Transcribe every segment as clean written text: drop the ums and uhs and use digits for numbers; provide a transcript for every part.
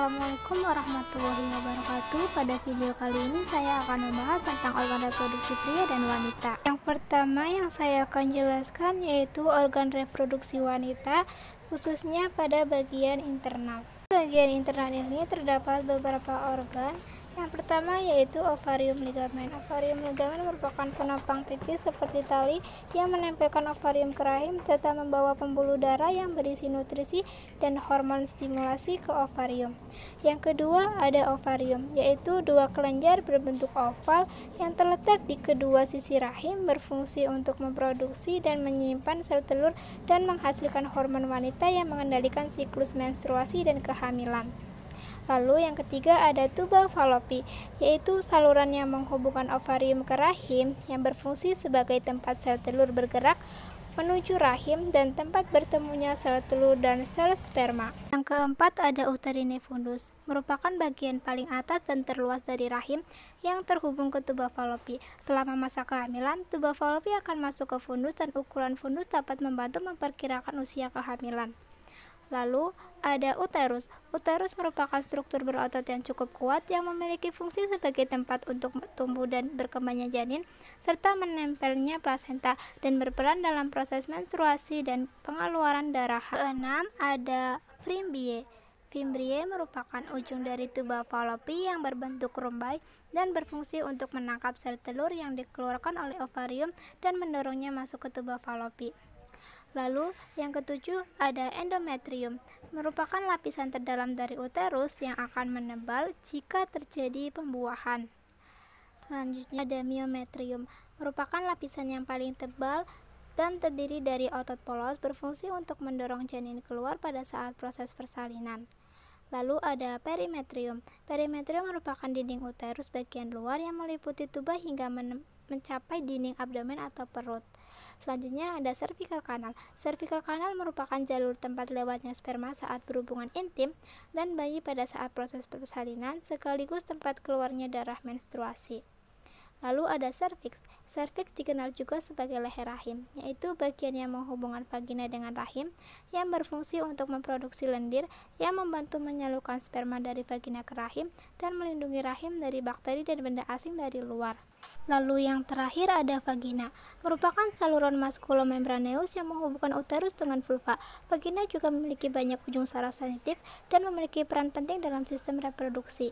Assalamualaikum warahmatullahi wabarakatuh. Pada video kali ini saya akan membahas tentang organ reproduksi pria dan wanita. Yang pertama yang saya akan jelaskan yaitu organ reproduksi wanita, khususnya pada bagian internal. Bagian internal ini terdapat beberapa organ. Yang pertama yaitu ovarium ligamen. Ovarium ligamen merupakan penopang tipis seperti tali yang menempelkan ovarium ke rahim serta membawa pembuluh darah yang berisi nutrisi dan hormon stimulasi ke ovarium. Yang kedua ada ovarium, yaitu dua kelenjar berbentuk oval yang terletak di kedua sisi rahim, berfungsi untuk memproduksi dan menyimpan sel telur dan menghasilkan hormon wanita yang mengendalikan siklus menstruasi dan kehamilan. Lalu yang ketiga ada tuba falopi, yaitu saluran yang menghubungkan ovarium ke rahim yang berfungsi sebagai tempat sel telur bergerak menuju rahim dan tempat bertemunya sel telur dan sel sperma. Yang keempat ada uterine fundus, merupakan bagian paling atas dan terluas dari rahim yang terhubung ke tuba falopi. Selama masa kehamilan, tuba falopi akan masuk ke fundus dan ukuran fundus dapat membantu memperkirakan usia kehamilan. Lalu ada uterus. Uterus merupakan struktur berotot yang cukup kuat yang memiliki fungsi sebagai tempat untuk tumbuh dan berkembangnya janin serta menempelnya plasenta dan berperan dalam proses menstruasi dan pengeluaran darah. Keenam ada fimbriae. Fimbriae merupakan ujung dari tuba falopi yang berbentuk rumbai dan berfungsi untuk menangkap sel telur yang dikeluarkan oleh ovarium dan mendorongnya masuk ke tuba falopi. Lalu yang ketujuh ada endometrium, merupakan lapisan terdalam dari uterus yang akan menebal jika terjadi pembuahan. Selanjutnya ada myometrium, merupakan lapisan yang paling tebal dan terdiri dari otot polos, berfungsi untuk mendorong janin keluar pada saat proses persalinan. Lalu ada perimetrium. Perimetrium merupakan dinding uterus bagian luar yang meliputi tuba hingga mencapai dinding abdomen atau perut. Selanjutnya ada cervical canal. Cervical canal merupakan jalur tempat lewatnya sperma saat berhubungan intim dan bayi pada saat proses persalinan, sekaligus tempat keluarnya darah menstruasi. Lalu ada cervix. Cervix dikenal juga sebagai leher rahim, yaitu bagian yang menghubungkan vagina dengan rahim yang berfungsi untuk memproduksi lendir yang membantu menyalurkan sperma dari vagina ke rahim dan melindungi rahim dari bakteri dan benda asing dari luar. Lalu yang terakhir ada vagina, merupakan saluran maskulomebraneus yang menghubungkan uterus dengan vulva. Vagina juga memiliki banyak ujung saraf sensitif dan memiliki peran penting dalam sistem reproduksi.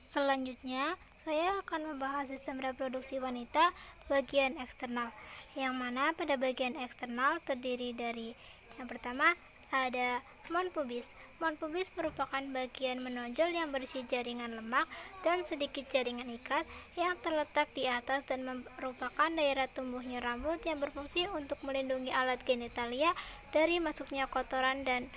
Selanjutnya, saya akan membahas sistem reproduksi wanita bagian eksternal, yang mana pada bagian eksternal terdiri dari yang pertama ada mons pubis. Mons pubis merupakan bagian menonjol yang berisi jaringan lemak dan sedikit jaringan ikat yang terletak di atas dan merupakan daerah tumbuhnya rambut yang berfungsi untuk melindungi alat genitalia dari masuknya kotoran dan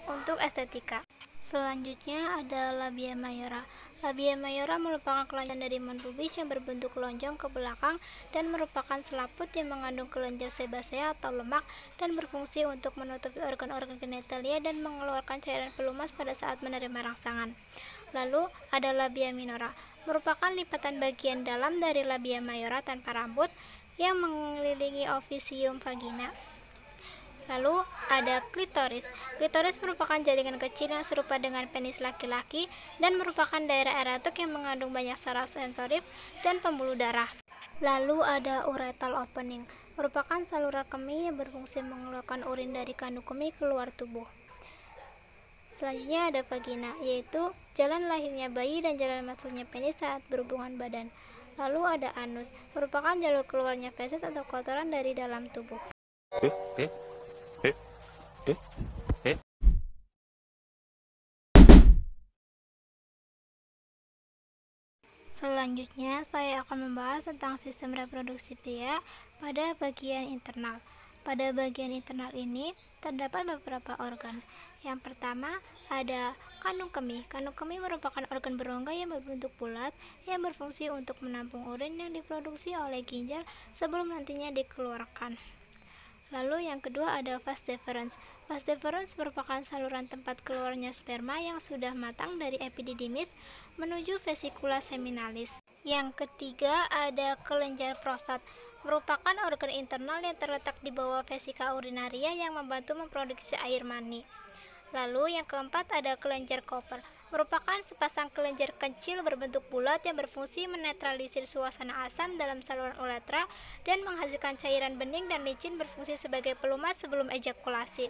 untuk estetika. Selanjutnya ada labia mayora. Labia mayora merupakan kelanjutan dari mons pubis yang berbentuk lonjong ke belakang dan merupakan selaput yang mengandung kelenjar sebasea atau lemak dan berfungsi untuk menutupi organ-organ genitalia dan mengeluarkan cairan pelumas pada saat menerima rangsangan. Lalu ada labia minora, merupakan lipatan bagian dalam dari labia mayora tanpa rambut yang mengelilingi ofisium vagina. Lalu ada klitoris. Klitoris merupakan jaringan kecil yang serupa dengan penis laki-laki dan merupakan daerah erotik yang mengandung banyak saraf sensorik dan pembuluh darah. Lalu ada uretal opening, merupakan saluran kemih yang berfungsi mengeluarkan urin dari kandung kemih keluar tubuh. Selanjutnya ada vagina, yaitu jalan lahirnya bayi dan jalan masuknya penis saat berhubungan badan. Lalu ada anus, merupakan jalur keluarnya feses atau kotoran dari dalam tubuh. Selanjutnya, saya akan membahas tentang sistem reproduksi pria pada bagian internal. Pada bagian internal ini terdapat beberapa organ. Yang pertama ada kandung kemih. Kandung kemih merupakan organ berongga yang berbentuk bulat yang berfungsi untuk menampung urin yang diproduksi oleh ginjal sebelum nantinya dikeluarkan. Lalu yang kedua ada vas deferens. Vas deferens merupakan saluran tempat keluarnya sperma yang sudah matang dari epididymis menuju vesikula seminalis. Yang ketiga ada kelenjar prostat, merupakan organ internal yang terletak di bawah vesika urinaria yang membantu memproduksi air mani. Lalu yang keempat ada kelenjar Cooper, merupakan sepasang kelenjar kecil berbentuk bulat yang berfungsi menetralisir suasana asam dalam saluran uretra dan menghasilkan cairan bening dan licin berfungsi sebagai pelumas sebelum ejakulasi.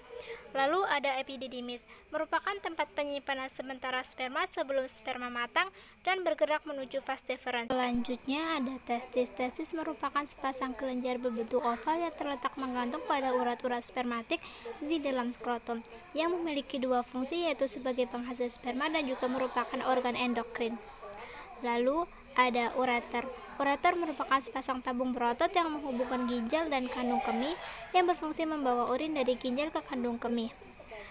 Lalu ada epididymis, merupakan tempat penyimpanan sementara sperma sebelum sperma matang dan bergerak menuju fase deferens. Selanjutnya ada testis. Testis merupakan sepasang kelenjar berbentuk oval yang terletak menggantung pada urat-urat spermatik di dalam skrotum, yang memiliki dua fungsi, yaitu sebagai penghasil sperma dan juga merupakan organ endokrin. Lalu ada ureter. Ureter merupakan sepasang tabung berotot yang menghubungkan ginjal dan kandung kemih yang berfungsi membawa urin dari ginjal ke kandung kemih.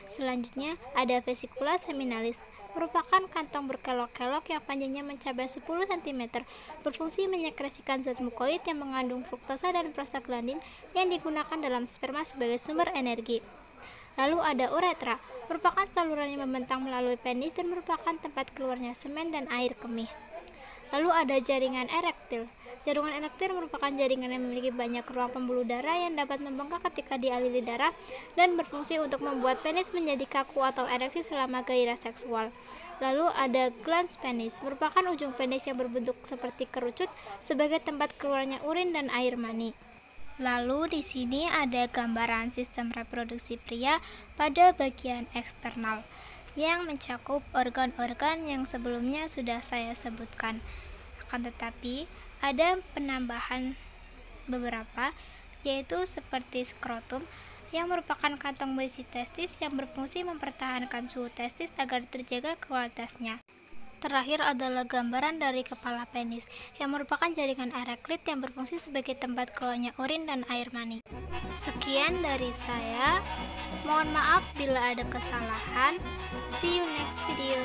Selanjutnya ada vesikula seminalis, merupakan kantong berkelok-kelok yang panjangnya mencapai 10 cm, berfungsi menyekresikan zat mukoid yang mengandung fruktosa dan prostaglandin yang digunakan dalam sperma sebagai sumber energi. Lalu ada uretra, merupakan saluran yang membentang melalui penis dan merupakan tempat keluarnya semen dan air kemih. Lalu ada jaringan erektil. Jaringan erektil merupakan jaringan yang memiliki banyak ruang pembuluh darah yang dapat membengkak ketika dialiri darah dan berfungsi untuk membuat penis menjadi kaku atau ereksi selama gairah seksual. Lalu ada glans penis, merupakan ujung penis yang berbentuk seperti kerucut sebagai tempat keluarnya urin dan air mani. Lalu di sini ada gambaran sistem reproduksi pria pada bagian eksternal yang mencakup organ-organ yang sebelumnya sudah saya sebutkan. Akan tetapi ada penambahan beberapa, yaitu seperti skrotum yang merupakan kantong berisi testis yang berfungsi mempertahankan suhu testis agar terjaga kualitasnya. Terakhir adalah gambaran dari kepala penis yang merupakan jaringan ereklit yang berfungsi sebagai tempat keluarnya urin dan air mani. Sekian dari saya. Mohon maaf bila ada kesalahan. See you next video.